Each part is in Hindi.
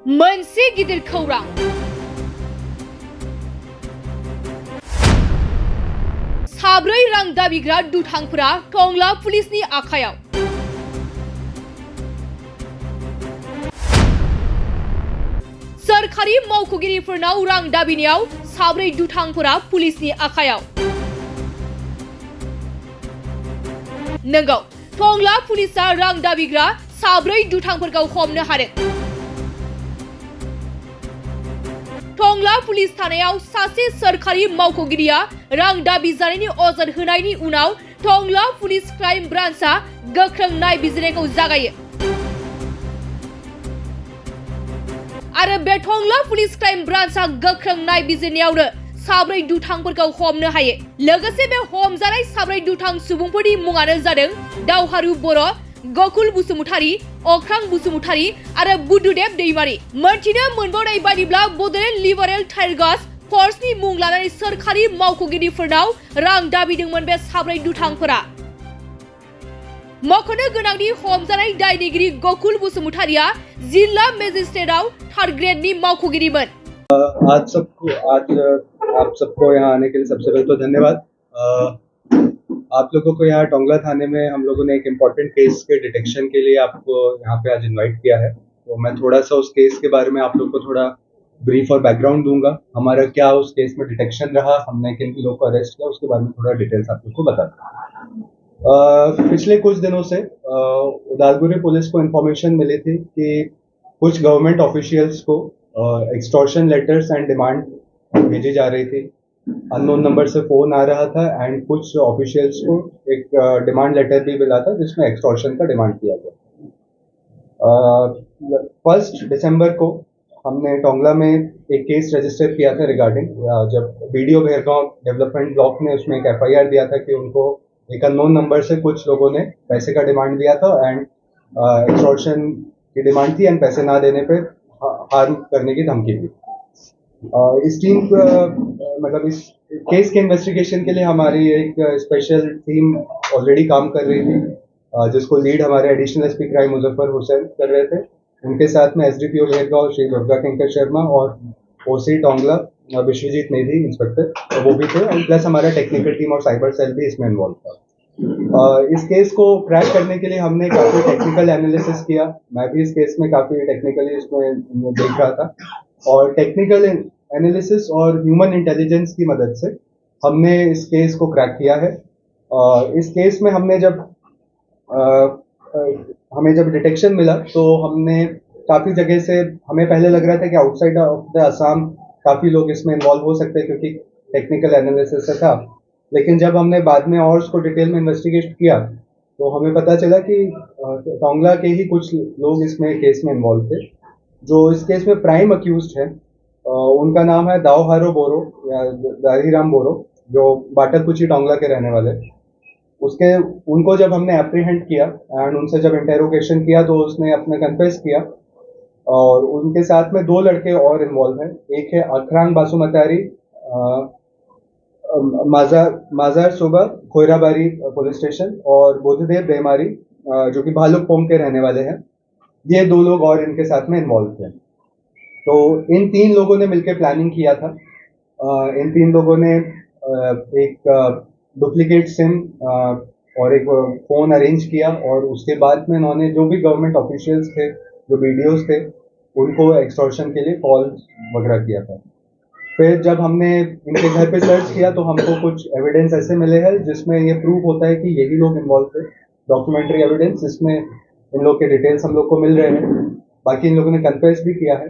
मोनसे गिदिर खौरां साब्रै रां दाबिग्रा दुथांफोरा टंला पुलिसनि आखायाव। सोरखारि मावख'गिरिफोरनाव रां दाबिनायाव साब्रै दुथांफोरा पुलिसनि आखायाव। नंगौ, टंला पुलिसा रां दाबिग्रा साब्रै दुथांफोरखौ हमनो हादों। टंला पुलिस थानायाव सासे सोरखारि मावख'गिरिया रां दाबि जानायनि अजद होनायनि उनाव टंला पुलिस क्राइम ब्रान्चआ गोख्रों नायबिजिरनायखौ जागायो। आरो बे टंला पुलिस क्राइम ब्रान्चआ गोख्रों नायबिजिरनायावनो साब्रै दुथांफोरखौ हमनो हायो। लोगोसे बे हमजानाय साब्रै दुथां सुबुंफोरनि मुङानो जादों दावहारु बर', गकुल बसुमतारी, अख्रां बसुमतारी आरो बुद्धदेब दैमारी। मोनथिनो मोनबावनाय बायदिब्ला बड'लेण्ड लिबारेल टाइगार्स फर्सनि मुं लानानै सोरखारि मावख'गिरिफोरनाव रां दाबिदोंमोन बे साब्रै दुथांफोरा। मख'नो गोनांदि हमजानाय दायनिगिरि गकुल बसुमतारीया जिल्ला मेजिस्ट्रेटआव 3rd ग्रेडनि मावख'गिरिमोन। आप सबको यहाँ आने के लिए सबसे पहले तो धन्यवाद। आप लोगों को यहाँ टोंगला थाने में हम लोगों ने एक इम्पोर्टेंट केस के डिटेक्शन के लिए आपको यहाँ पे आज इनवाइट किया है। तो मैं थोड़ा सा उस केस के बारे में आप लोग को थोड़ा ब्रीफ और बैकग्राउंड दूंगा। हमारा क्या उस केस में डिटेक्शन रहा, हमने किन लोगों को अरेस्ट किया, उसके बारे में थोड़ा डिटेल्स आप लोग को बता दूँ। पिछले कुछ दिनों से उदालगुरी पुलिस को इन्फॉर्मेशन मिली थी कि कुछ गवर्नमेंट ऑफिशियल्स को एक्सटॉर्शन लेटर्स एंड डिमांड भेजी जा रही थी। अननोन नंबर से फोन आ रहा था एंड कुछ ऑफिशियल्स को एक डिमांड लेटर भी मिला था जिसमें एक्सटॉर्शन का डिमांड किया गया। 1 दिसंबर को हमने टोंगला में एक केस रजिस्टर किया था रिगार्डिंग जब बीडीओ भेरगांव डेवलपमेंट ब्लॉक ने उसमें एक एफआईआर दिया था कि उनको एक अननोन नंबर से कुछ लोगों ने पैसे का डिमांड दिया था एंड एक्सटॉर्शन की डिमांड थी एंड पैसे ना देने पे हार्म करने की धमकी थी। इस टीम मतलब इस केस के इन्वेस्टिगेशन के लिए हमारी एक स्पेशल टीम ऑलरेडी काम कर रही थी जिसको लीड हमारे additional SP crime Muzaffar Hussain कर रहे थे। उनके साथ में एसडीपीओ भेरगांव श्री दुर्गा किंकर शर्मा और ओसी टोंगला विश्वजीत नेधी इंस्पेक्टर वो भी थे एंड प्लस हमारा टेक्निकल टीम और साइबर सेल भी इसमें इन्वॉल्व था। इस केस को क्रैक करने के लिए हमने काफी टेक्निकल एनालिसिस किया। मैं भी इस केस में काफी टेक्निकली इसमें देख रहा था और टेक्निकल एनालिसिस और ह्यूमन इंटेलिजेंस की मदद से हमने इस केस को क्रैक किया है। इस केस में हमने हमें जब डिटेक्शन मिला तो हमने काफी जगह से हमें पहले लग रहा था कि आउटसाइड ऑफ द असम काफी लोग इसमें इन्वॉल्व हो सकते हैं क्योंकि टेक्निकल एनालिसिस से था। लेकिन जब हमने बाद में और उसको डिटेल में इन्वेस्टिगेट किया तो हमें पता चला कि टोंगला के ही कुछ लोग इसमें केस में इन्वॉल्व थे। जो इस केस में प्राइम अक्यूज्ड है उनका नाम है दावहारो बोरो या दाहीराम बोरो जो बाटरकुची टोंगला के रहने वाले। उनको जब हमने एप्रीहेंड किया एंड उनसे जब इंटेरोगेशन किया तो उसने अपने कन्फेस किया और उनके साथ में 2 लड़के और इन्वॉल्व हैं। एक है अखरांग बासुमतारी माजार सुबह खोयराबारी पुलिस स्टेशन और बुद्धदेव दैमारी जो कि भालुकपोंग के रहने वाले हैं। ये 2 लोग और इनके साथ में इन्वॉल्व थे। तो इन 3 लोगों ने मिलकर प्लानिंग किया था। इन 3 लोगों ने एक डुप्लीकेट सिम और एक फोन अरेंज किया और उसके बाद में उन्होंने जो भी गवर्नमेंट ऑफिशियल्स थे, जो वीडियोस थे, उनको एक्सटॉर्शन के लिए कॉल वगैरह किया था। फिर जब हमने इनके घर पे सर्च किया तो हमको कुछ एविडेंस ऐसे मिले हैं जिसमें ये प्रूव होता है कि यही लोग इन्वॉल्व थे। डॉक्यूमेंट्री एविडेंस जिसमें इन लोग के डिटेल्स हम लोग को मिल रहे हैं। बाकी इन लोगों ने कन्फेस भी किया है।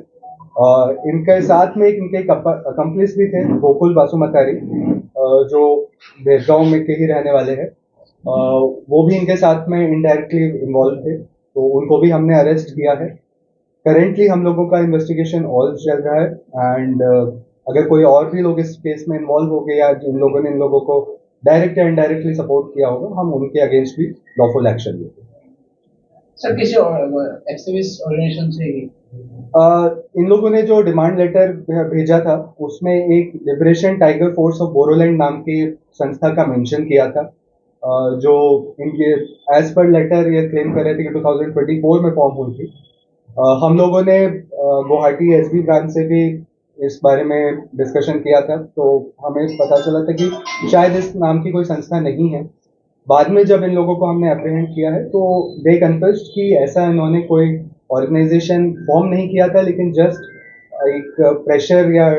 इनके साथ में इनके अकम्प्लिस भी थे गोकुल बासुमतारी जो भेरगांव में के ही रहने वाले हैं। वो भी इनके साथ में इनडायरेक्टली इन्वॉल्व थे तो उनको भी हमने अरेस्ट किया है। करेंटली हम लोगों का इन्वेस्टिगेशन ऑल चल रहा है एंड अगर कोई और भी लोग इस केस में इन्वॉल्व हो गए या जिन लोगों ने इन लोगों को डायरेक्ट या इनडायरेक्टली सपोर्ट किया होगा हम उनके अगेंस्ट भी लॉफुल एक्शन लेंगे। सर किसी एक्टिविस्ट ऑर्गेनाइजेशन से इन लोगों ने जो डिमांड लेटर भेजा था उसमें एक liberation tiger force of Bodoland नाम की संस्था का मेंशन किया था जो इनके एज पर लेटर ये क्लेम कर रहे थे कि 2024 में फॉर्म हुई थी हम लोगों ने गुवाहाटी एसबी ब्रांच से भी इस बारे में डिस्कशन किया था, तो हमें पता चला था कि शायद इस नाम की कोई संस्था नहीं है। बाद में जब इन लोगों को हमने अप्रीहेंड किया है तो दे कन्फेस्ड कि ऐसा इन्होंने कोई ऑर्गेनाइजेशन फॉर्म नहीं किया था, लेकिन जस्ट एक प्रेशर या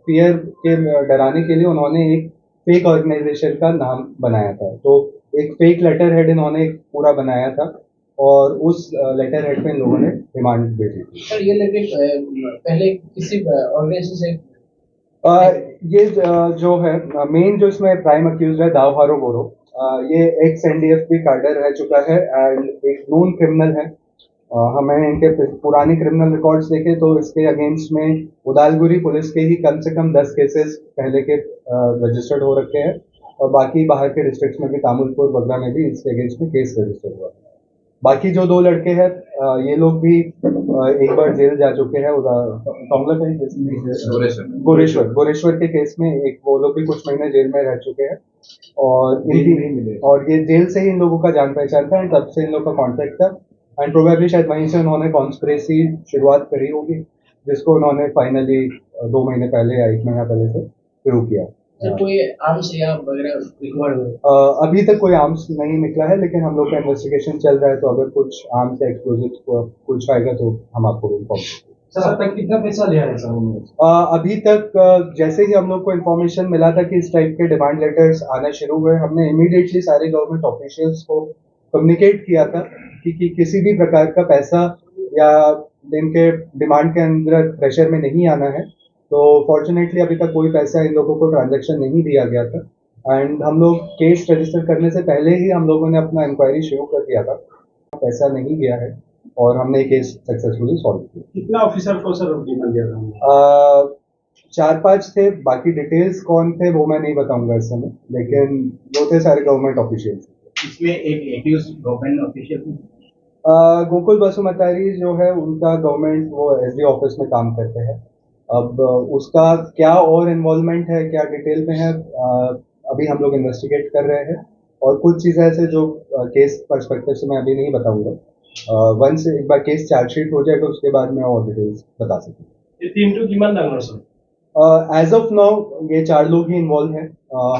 फियर के डराने के लिए उन्होंने एक फेक ऑर्गेनाइजेशन का नाम बनाया था। तो एक फेक लेटर हेड इन्होंने एक पूरा बनाया था और उस लेटर हेड पे इन लोगों ने डिमांड भेजी थी। सर ये लेके पहले किसी ऑर्गेनाइजेशन से ये जो है मेन जो इसमें प्राइम अक्यूज है दाव हारो गोरो, ये एक्स एनडीएफबी कार्डर रह चुका है एंड एक नोन क्रिमिनल है। हमें इनके पुराने क्रिमिनल रिकॉर्ड्स देखे तो इसके अगेंस्ट में उदालगुरी पुलिस के ही कम से कम 10 केसेस पहले के रजिस्टर्ड हो रखे हैं और बाकी बाहर के डिस्ट्रिक्ट्स में भी तामुलपुर वगैरह में भी इसके अगेंस्ट में केस रजिस्टर्ड हुआ है। बाकी जो दो लड़के हैं ये लोग भी एक बार जेल जा चुके हैं। टोंगला का ही केस गोरेश्वर के केस में एक वो लोग भी कुछ महीने जेल में रह चुके हैं और ये जेल से ही इन लोगों का जान पहचान था एंड तब से इन लोगों का कॉन्टेक्ट था एंड प्रोबेबली शायद वहीं से उन्होंने कॉन्स्पिरेसी शुरुआत करी होगी, जिसको उन्होंने फाइनली 2 महीने पहले या 1 महीना पहले से शुरू किया। सर कोई आर्म्स या वगैरह रिकवर हुए? अभी तक कोई आर्म्स नहीं निकला है, लेकिन हम लोग का इन्वेस्टिगेशन चल रहा है, तो अगर कुछ आर्म्स या एक्सप्लोजिव कुछ आएगा तो हम आपको इन्फॉर्म करेंगे। सर अब तक कितना पैसा लिया है सर उन्होंने? अभी तक जैसे ही हम लोग को इन्फॉर्मेशन मिला था कि इस टाइप के डिमांड लेटर्स आना शुरू हुए, हमने इमीडिएटली सारे गवर्नमेंट ऑफिशियल्स को कम्युनिकेट किया था कि किसी भी प्रकार का पैसा या इनके डिमांड के अंदर प्रेशर में नहीं आना है। तो फॉर्चुनेटली अभी तक कोई पैसा इन लोगों को ट्रांजैक्शन नहीं दिया गया था एंड हम लोग केस रजिस्टर करने से पहले ही हम लोगों ने अपना इंक्वायरी शुरू कर दिया था। पैसा नहीं गया है और हमने केस सक्सेसफुली सॉल्व किया। कितना ऑफिसर को सर डिमांड दिया था? 4-5 थे, बाकी डिटेल्स कौन थे वो मैं नहीं बताऊंगा इस समय, लेकिन जो थे सारे गवर्नमेंट ऑफिशियल्स। इसमें एक accused government official Gokul Basumatary जो है उनका गवर्नमेंट वो एसडी ऑफिस में काम करते हैं। अब उसका क्या और इन्वॉल्वमेंट है, क्या डिटेल में है, अभी हम लोग इन्वेस्टिगेट कर रहे हैं और कुछ चीज़ें ऐसे जो केस पर्सपेक्टिव से मैं अभी नहीं बताऊंगा। वंस एक बार केस चार्जशीट हो जाएगा उसके बाद मैं और डिटेल्स बता सकूँ। ये टीम किमान डालना सर? एज ऑफ नाउ ये 4 लोग ही इन्वॉल्व हैं।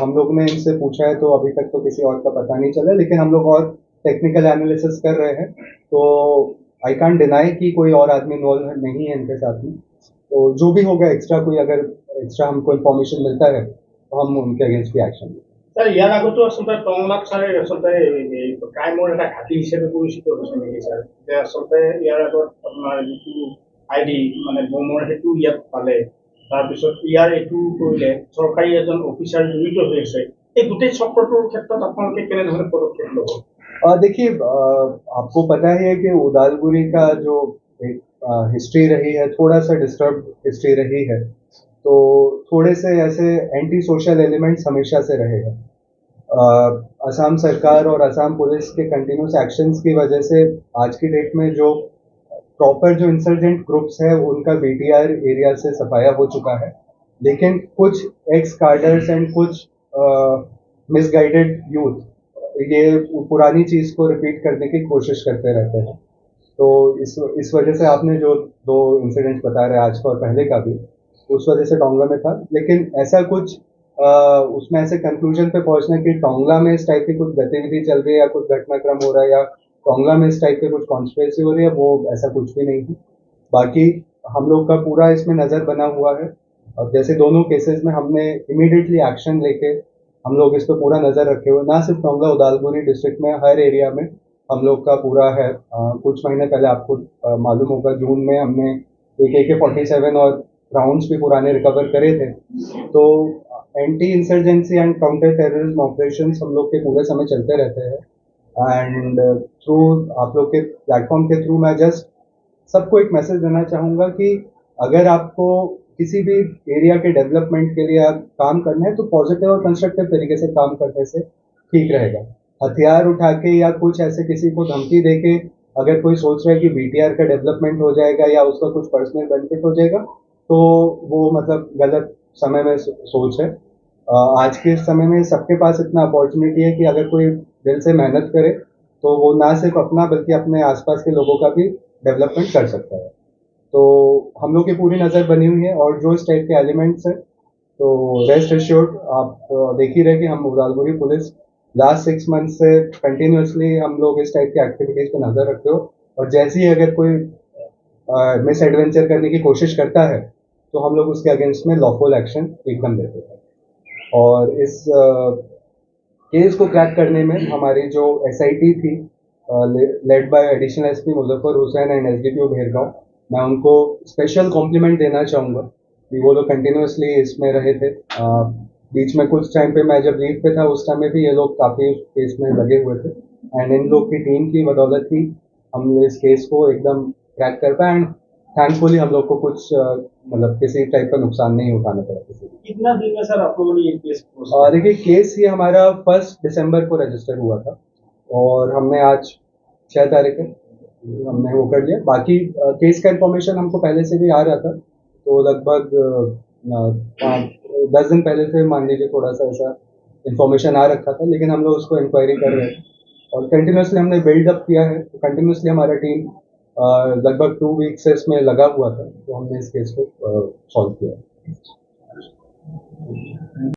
हम लोग ने इनसे पूछा है तो अभी तक तो किसी और का पता नहीं चला, लेकिन हम लोग और टेक्निकल एनालिसिस कर रहे हैं, तो आई कांट डिनाई कि कोई और आदमी इन्वॉल्व नहीं है इनके साथ में। तो जो भी होगा एक्स्ट्रा कोई अगर एक्स्ट्रा हमको इन्फॉर्मेशन मिलता है तो हम उनके अगेंस्ट भी एक्शन लेंगे। सर ইয়াৰ আগতো আচলতে টংলাত ছাৰে আচলতে ক্ৰাইমৰ এটা ঘাটি হিচাপে পৰিচিত হৈছে নেকি ছাৰ? যে আচলতে ইয়াৰ আগত আপোনাৰ যিটো আইডি মানে বোমৰ সেইটো ইয়াত পালে, তাৰপিছত ইয়াৰ এইটো কৰিলে চৰকাৰী এজন অফিচাৰ জড়িত হৈ আছে, এই গোটেই চক্ৰটোৰ ক্ষেত্ৰত আপোনালোকে কেনেধৰণে পদক্ষেপ ল'ব? देखिए आपको पता ही है कि उदालगुरी का जो एक हिस्ट्री रही है थोड़ा सा डिस्टर्ब हिस्ट्री रही है, तो थोड़े से ऐसे एंटी सोशल एलिमेंट्स हमेशा से रहेगा। असम सरकार और असम पुलिस के कंटिन्यूस एक्शंस की वजह से आज की डेट में जो प्रॉपर जो इंसर्जेंट ग्रुप्स है उनका बीटीआर एरिया से सफाया हो चुका है, लेकिन कुछ एक्स कार्डर्स एंड कुछ मिसगाइडेड यूथ ये पुरानी चीज को रिपीट करने की कोशिश करते रहते हैं। तो इस वजह से आपने जो 2 इंसिडेंट्स बता रहे आज का और पहले का भी, उस वजह से टोंगला में था, लेकिन ऐसा कुछ उसमें ऐसे कंक्लूजन पे पहुंचना कि टोंगला में इस टाइप की कुछ गतिविधि चल रही है या कुछ घटनाक्रम हो रहा है या टोंगला में इस टाइप के कुछ कॉन्स्पिरेसी हो रही है, वो ऐसा कुछ भी नहीं है। बाकी हम लोग का पूरा इसमें नज़र बना हुआ है। अब जैसे दोनों केसेस में हमने इमीडिएटली एक्शन लेके हम लोग इस पर पूरा नज़र रखे हुए, ना सिर्फ टोंगला उदालगुरी डिस्ट्रिक्ट में हर एरिया में हम लोग का पूरा है। कुछ महीने पहले आपको मालूम होगा जून में हमने एक AK-47 और राउंड्स भी पुराने रिकवर करे थे। तो anti insurgency and counter terrorism operations हम लोग के पूरे समय चलते रहते हैं एंड थ्रू आप लोग के प्लेटफॉर्म के थ्रू मैं जस्ट सबको एक मैसेज देना चाहूँगा कि अगर आपको किसी भी एरिया के डेवलपमेंट के लिए काम करना है तो पॉजिटिव और कंस्ट्रक्टिव तरीके से काम करने से ठीक रहेगा। हथियार उठा के या कुछ ऐसे किसी को धमकी दे के अगर कोई सोच रहा है कि बीटीआर का डेवलपमेंट हो जाएगा या उसका कुछ पर्सनल बेनिफिट हो जाएगा, तो वो मतलब गलत समय में सोच है। आज के समय में सबके पास इतना अपॉर्चुनिटी है कि अगर कोई दिल से मेहनत करे तो वो ना सिर्फ अपना बल्कि अपने आसपास के लोगों का भी डेवलपमेंट कर सकता है। तो हम लोग की पूरी नज़र बनी हुई है और जो इस टाइप के एलिमेंट्स हैं तो रेस्ट एश्योर्ड आप देख ही रहे कि हम उदालगुरी पुलिस लास्ट 6 मंथ से कंटिन्यूसली हम लोग इस टाइप की एक्टिविटीज़ पे नज़र रखते हो और जैसे ही अगर कोई मिस एडवेंचर करने की कोशिश करता है तो हम लोग उसके अगेंस्ट में लॉफुल एक्शन एकदम लेते हैं। और इस केस को क्रैक करने में हमारी जो SIT थी led by additional SP Muzaffar Hussain and SDPO Bhergaon, मैं उनको स्पेशल कॉम्प्लीमेंट देना चाहूँगा कि वो लोग कंटिन्यूसली इसमें रहे थे। बीच में कुछ टाइम पे मैं जब लीव पे था उस टाइम में भी ये लोग काफ़ी उस केस में लगे हुए थे एंड इन लोग की टीम की बदौलत ही हम इस केस को एकदम क्रैक कर पाए एंड थैंकफुली हम लोग को कुछ मतलब किसी टाइप का नुकसान नहीं उठाना पड़ा किसी को। कितना दिन में सर आप लोगों ने ये केस देखिए केस ये हमारा 1 दिसंबर को रजिस्टर हुआ था और हमने आज 6 तारीख है हमने वो कर लिया। बाकी केस का इन्फॉर्मेशन हमको पहले से भी आ रहा था तो लगभग 10 दिन पहले से मान लीजिए थोड़ा सा ऐसा इन्फॉर्मेशन आ रखा था, लेकिन हम लोग उसको इंक्वायरी कर रहे हैं और कंटिन्यूसली हमने बिल्डअप किया है। तो कंटिन्यूसली हमारा टीम लगभग 2 वीक से इसमें लगा हुआ था तो हमने इस केस को सॉल्व किया।